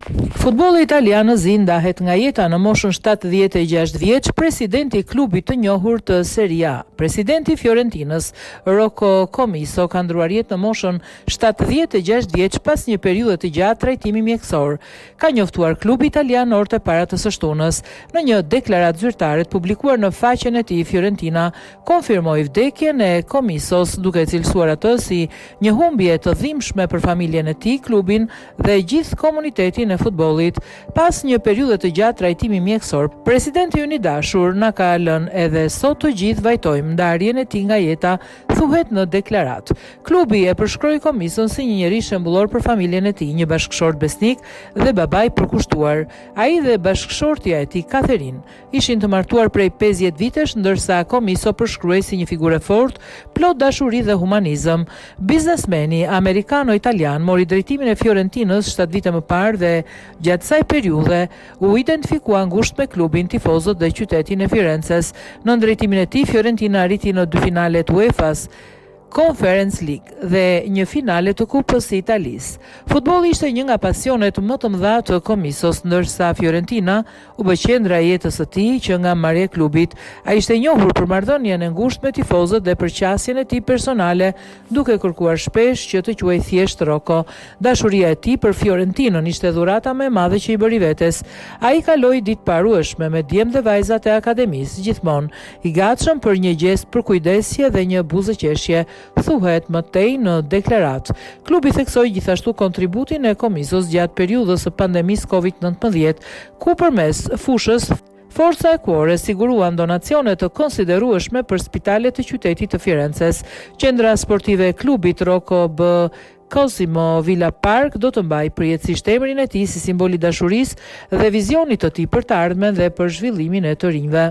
Futbolli italian në zi ndahet nga jeta në moshën 76 vjeç presidenti i klubit të njohur të Serie A. Presidenti i Fiorentinës, Rocco Commisso, ka ndruar jetë në moshën 76 vjeç pas një periudhe të gjatë trajtimi mjekësor. Ka njoftuar klubi italian orët e para të së shtunës. Në një deklaratë zyrtare të publikuar në faqen e tij, Fiorentina konfirmoi vdekjen e Commissos, duke cilësuar atë si një humbje të dhimbshme për familjen e tij, klubin dhe gjithë komunitetin e futbollit. Pas një periudhe të gjatë trajtimi mjekësor, presidenti ynë i dashur na ka lënë edhe sot të gjithë vajtojmë ndarjen e tij nga jeta, thuhet në deklaratë. Klubi e përshkroi Commisson si një njerëz shembullor për familjen e tij, një bashkëshort besnik dhe babai përkushtuar. Ai dhe bashkëshortja e tij, Catherine, ishin të martuar prej 50 vitesh, ndërsa Commisso përshkruhej si një figurë fortë, plot dashuri dhe humanizëm. Biznesmeni amerikano-italian mori drejtimin e Fiorentinës 7 vite më parë dhe gjatë kësaj periudhe u identifikua ngushtë me klubin, tifozët dhe qytetin e Firenzes. Në drejtimin e tij, Fiorentina arriti në 2 finalet UEFA-s Conference League dhe një finale të Kupës së Italisë. Futbolli ishte një nga pasionet më të mëdha të Commissos, ndërsa Fiorentina u bë qendra e jetës së tij që nga marrja e klubit. Ai ishte njohur për marrëdhënien e ngushtë me tifozët dhe për qasjen e tij personale, duke kërkuar shpesh që të quhej thjesht Rocco. Dashuria e tij për Fiorentinën ishte dhurata më e madhe që i bëri vetes. Ai kaloi ditë parueshme me djemt dhe vajzat e akademisë, gjithmonë i gatshëm për një gjest përkujdesje dhe një buzëqeshje, thuhet më tej në deklaratë. Klubi theksoi gjithashtu kontributin e Commissos gjatë periudhës së pandemisë COVID-19, ku përmes fushës Forza Equore siguruan donacione të konsiderueshme për spitalet të qytetit të Firenzes. Qendra sportive e klubit Rocco B. Cosimo Villa Park do të mbajë përjetësisht emrin e tij si simbol i dashurisë dhe vizionit të tij për të ardhmen dhe për zhvillimin e të rinjve.